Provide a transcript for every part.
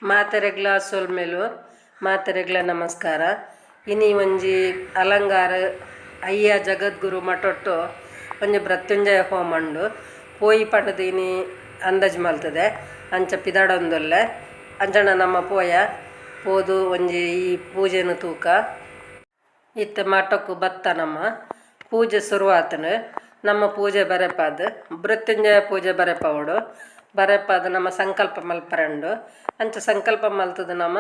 ಮಾತೆರೆಗ್ಲ ಸೊಲ್ಮೆಲು ಮಾತೆರೆಗ್ಲ ನಮಸ್ಕಾರ. ಇನಿ ಒಂಜಿ ಅಲಂಗಾರ ಅಯ್ಯ ಜಗದ್ಗುರು ಮಠೊಟ್ಟು ಒಂಜಿ ಮೃತ್ಯುಂಜಯ ಹೋಮ ಉಂಡು. ಪೋಯಿ ಪಂಡದ ಇನಿ ಅಂದಾಜು ಮಲ್ತದೆ ಅಂಚ ಪಿದಾಡೊಂದುಲ್ಲೆ ಅಂಚನ ನಮ್ಮ ಪೋಯ ಪೋದು ಒಂಜಿ ಈ ಪೂಜೆನು ತೂಕ ಇತ್ತೆ ಮಠಕ್ಕೂ ಬತ್ತ ನಮ್ಮ ಪೂಜೆ ಶುರುವಾತನು ನಮ್ಮ ಪೂಜೆ ಬರೆಪಾದ ಮೃತ್ಯುಂಜಯ ಪೂಜೆ ಬರೆಪವಡು ಬರೆಪಾದ ನಮ್ಮ ಸಂಕಲ್ಪ ಮಲ್ಪರಂಡು ಅಂಚ ಸಂಕಲ್ಪ ಮಲ್ತದ ನಮ್ಮ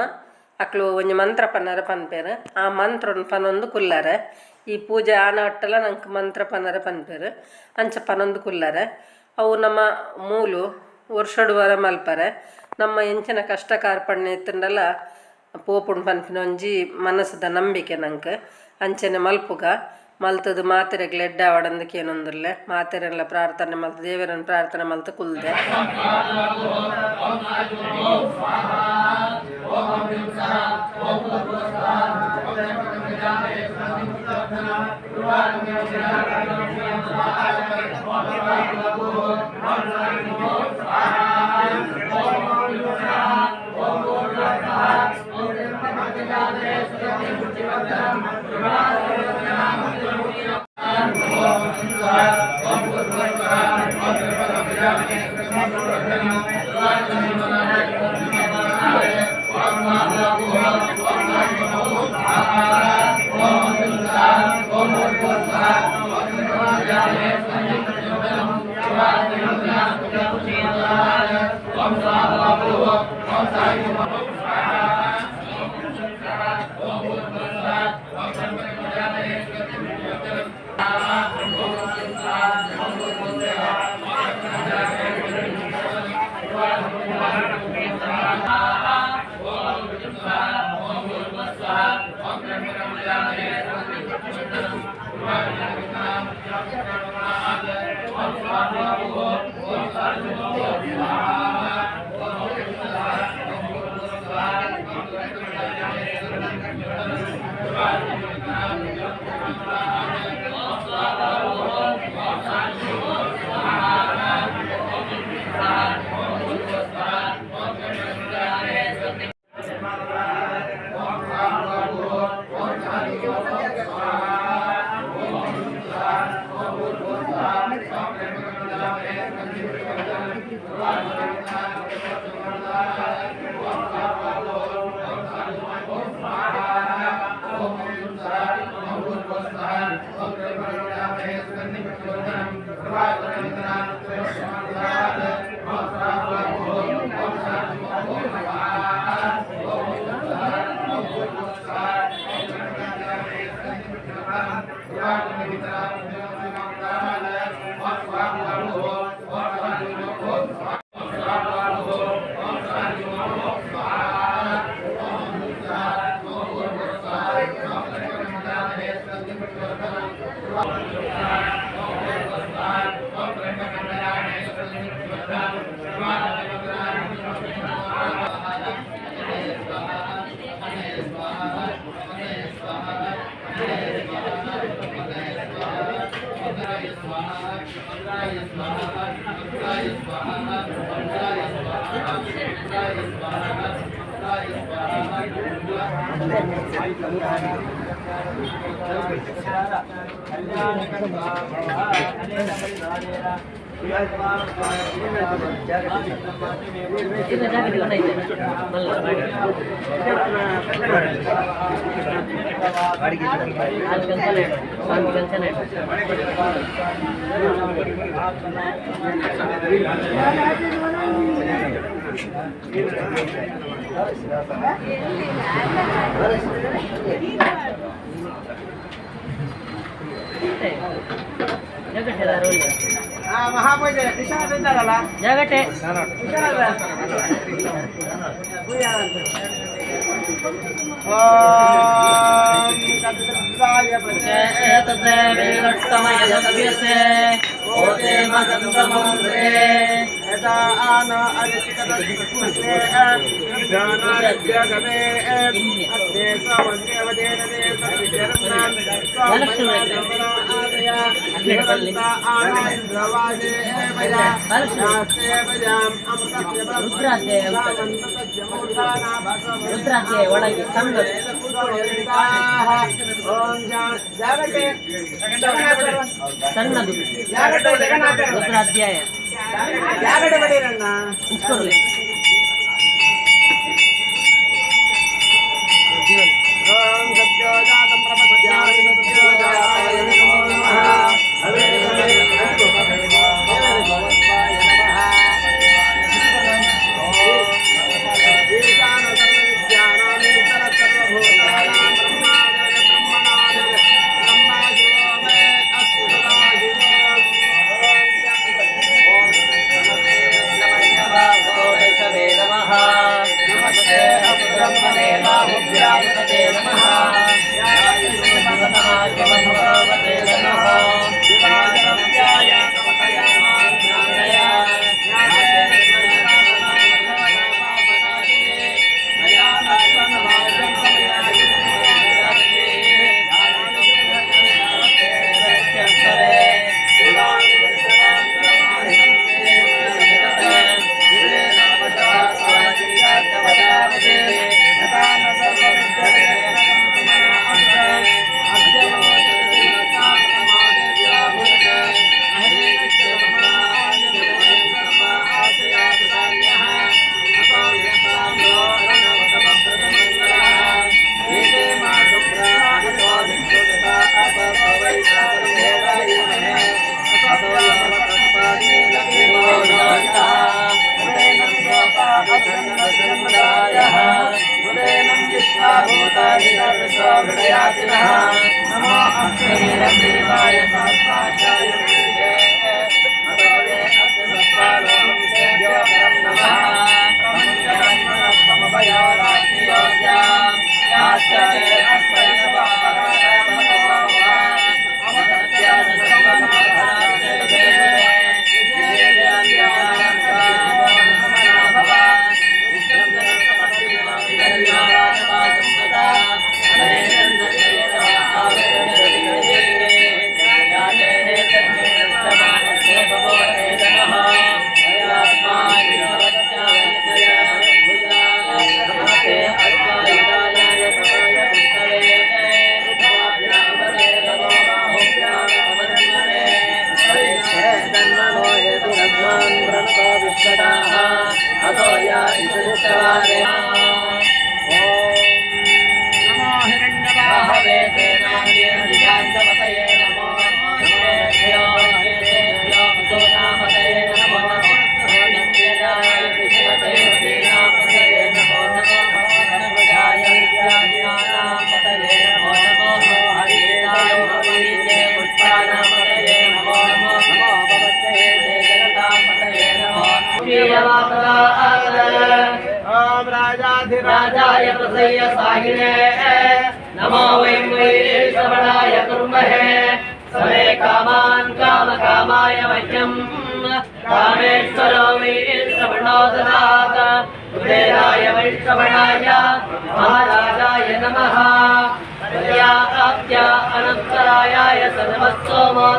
ಅಕ್ಲು ಒಂಜಿ ಮಂತ್ರ ಪನ್ನರ ಪನ್ಪೇರು ಆ ಮಂತ್ರ ಪನೊಂದು ಕುಲ್ಲರೆ ಈ ಪೂಜೆ ಆನ ಒಟ್ಟಲ ನಂಗೆ ಮಂತ್ರ ಪನ್ನರ ಪನ್ಪೇರು ಅಂಚ ಪನೊಂದು ಕುಲ್ಲರೆ ಅವು ನಮ್ಮ ಮೂಲು ವರ್ಷಡು ವರ ಮಲ್ಪರೆ ನಮ್ಮ ಎಂಚಿನ ಕಷ್ಟ ಕಾರ್ಪಣ್ಯ ಇತ್ತಂಡಲ್ಲ ಪೋಪುಂಡು ಪನ್ಪಿನ ಒಂಜಿ ಮನಸ್ಸದ ನಂಬಿಕೆ ನಂಗೆ ಅಂಚನೆ ಮಲ್ಪುಗ ಮಲ್ತದು ಮಾತೆರೆಗ್ಲ ಎಡ್ಡ ಆವಡಂದಕ್ಕೆ ಏನೊಂದುಲ್ಲೆ ಮಾತೆರೆಲ್ಲ ಪ್ರಾರ್ಥನೆ ಮಲ್ತ ದೇವರನ್ನು ಪ್ರಾರ್ಥನೆ ಮಲ್ತ ಕುಲ್ದೆ जगटे ರುದ್ರಾಧ್ಯಾಯ ಒಳಗೆ ಸಣ್ಣದು ಸಣ್ಣದು ರುದ್ರಾಧ್ಯಾಯ ಇಸ್ಕೊಡ್ಲಿ राजाधिराजाय प्रसय्य साहिने नमो वयं वै श्रवणाय कुर्महे समे कामान् कामकामाय मह्यं कामेश्वरो वै श्रवणो ददात कुबेराय वै श्रवणाय महाराजाय नमः प्रत्याप्त्या अनन्तरायाय सदमस्तोमो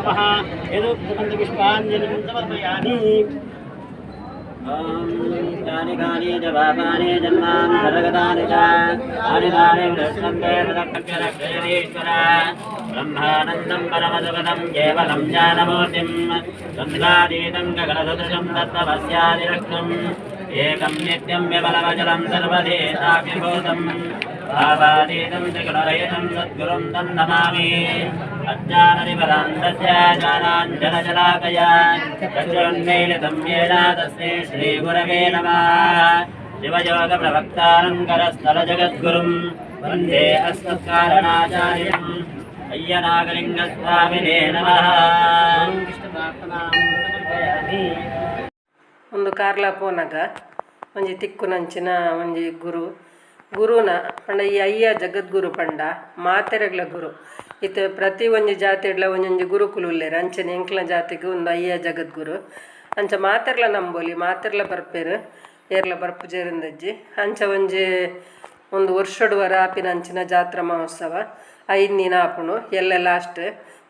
नमः यदुक्तपुष्पाञ्जलिं समर्पयामि कानि कानि च पापानि जन्मां सर्वगतानि च तानि वृष्णन्ते तदक्षरक्षयतीश्वर ब्रह्मानन्दं परमसुखदं केवलं ज्ञानमूर्तिं गन्धातीतं गगनसदृशं तत्त्वस्यादिरक्षम् एकं नित्यं व्यबलवचलं सर्वदेशाभिभूतं भावातीतं त्रिगुणरहितं सद्गुरुं तं नमामि अज्ञाननिबलान्तस्य ज्ञानाञ्जनशलाकया चक्षुरुन्मीलितं येन तस्मै श्रीगुरवे नमः शिवयोगप्रवक्तारङ्करस्थलजगद्गुरुं वन्दे अस्मत्कारणाचार्यम् अय्यनागलिङ्गस्वामिने नमः ಒಂದು ಕಾರ್ಲ ಪೋನಾಗ ಒಂಜಿ ತಿಕ್ಕುನಂಚಿನ ಒಂಜಿ ಗುರುನ ಪಂಡ ಈ ಅಯ್ಯ ಜಗದ್ಗುರು ಪಂಡ ಮಾತೆರೆಗ್ಲ ಗುರು ಇತ್ತ ಪ್ರತಿ ಒಂಜಿ ಜಾತಿಡ್ಲ ಒಂಜೊಂಜಿ ಗುರುಕುಲು ಉಲ್ಲೇರು ಅಂಚನೆ ಎಂಕ್ಲ ಜಾತಿಗೆ ಒಂದು ಅಯ್ಯ ಜಗದ್ಗುರು ಅಂಚ ಮಾತೆರ್ಲ ನಂಬೋಲಿ ಮಾತೆರ್ಲ ಬರ್ಪೇರು ಏರ್ಲ ಬರ್ಪುಜೇರಿಂದಜ್ಜಿ ಅಂಚ ಒಂಜಿ ಒಂದು ವರ್ಷಡ್ವರ ಆಪಿನ ಅಂಚಿನ ಜಾತ್ರಾ ಮಹೋತ್ಸವ 5 ದಿನ ಆಪುಣು ಎಲ್ಲ ಲಾಸ್ಟ್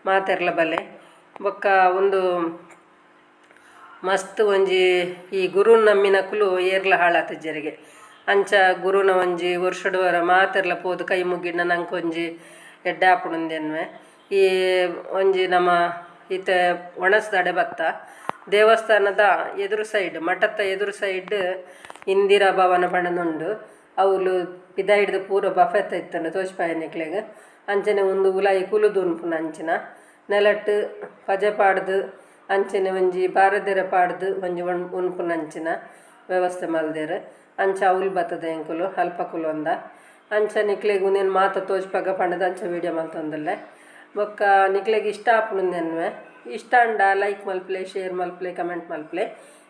ಮಾತೆರ್ಲ ಬಲೆ ಬೊಕ್ಕ ಒಂದು ಮಸ್ತ್ ಒಂಜಿ ಈ ಗುರುನ ನಮ್ಮಿನಕುಲು ಏರ್ಲ ಹಾಳಾತಜ್ಜರಿಗೆ ಅಂಚ ಗುರುನ ಒಂಜಿ ವರ್ಷಡ್ವರ ಮಾತೆರ್ಲ ಪೋದು ಕೈ ಮುಗಿನ ನಂಗೆ ಒಂಜಿ ಎಡ್ಡೆ ಆಪುಣಂದೆನ್ವೆ ಈ ಒಂಜಿ ನಮ್ಮ ಈತ ಒಣಸ್ದಾಡೆ ಬತ್ತ ದೇವಸ್ಥಾನದ ಎದುರು ಸೈಡ್ ಮಠದ ಎದುರು ಸೈಡ್ ಇಂದಿರಾ ಭವನ ಬಣ್ಣದುಂಡು ಅವಳು ಪಿದ ಹಿಡ್ದು ಪೂರ ಬಫೆತ್ ಇತ್ತಂಡು ತೋಚ್ಪಾಯನಿಕ್ಲೆಗೆ ಅಂಚನೆ ಒಂದು ಉಲಾಯಿ ಕುಲುದು ಉನ್ಪುನ ಅಂಚಿನ ನೆಲಟ್ಟು ಪಜೆ ಪಾಡ್ದು ಅಂಚನೆ ಒಂಜಿ ಬಾರದೆರೆ ಪಾಡ್ದು ಒಂಜಿ ಉನ್ಪುನ ಅಂಚಿನ ವ್ಯವಸ್ಥೆ ಮಲ್ದೇರು ಅಂಚ ಅವಳು ಬರ್ತದೆ ಎಂಕುಲು ಅಲ್ಪ ಕುಲು ಒಂದ ಅಂಚ ನಿಕ್ಲೆಗೆ ಉನೇನು ಮಾತ ತೋಚ್ಪಾಗ ಪಂಡದ ಅಂಚ ವೀಡಿಯೋ ಮಲ್ತೊಂದಲ್ಲೆ ಬೊಕ್ಕ ನಿಕ್ಲೆಗೆ ಇಷ್ಟ ಆಪುಣಂದೆನ್ವೆ ಇಷ್ಟ ಅಂಡ ಲೈಕ್ ಮಲ್ಪ್ಲೆ ಶೇರ್ ಮಲ್ಪ್ಲೆ ಕಮೆಂಟ್ ಮಲ್ಪ್ಲೆ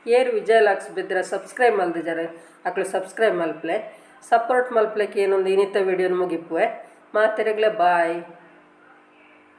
ಏರು ವಿಜಯ ಲಾಕ್ಸ್ ಬಿದ್ದರೆ ಸಬ್ಸ್ಕ್ರೈಬ್ ಮಲ್ದು ಜರ ಅಕ್ಳು ಸಬ್ಸ್ಕ್ರೈಬ್ ಮಲ್ಪ್ಲೆ ಸಪೋರ್ಟ್ ಮಲ್ಪ್ಲೆಕ್ಕೆ ಏನೊಂದು ಇನ್ನಿತ ವೀಡಿಯೋನ ಮುಗಿಪುವೆ ಮಾತೆರೆಗ್ಲೆ ಬಾಯ್.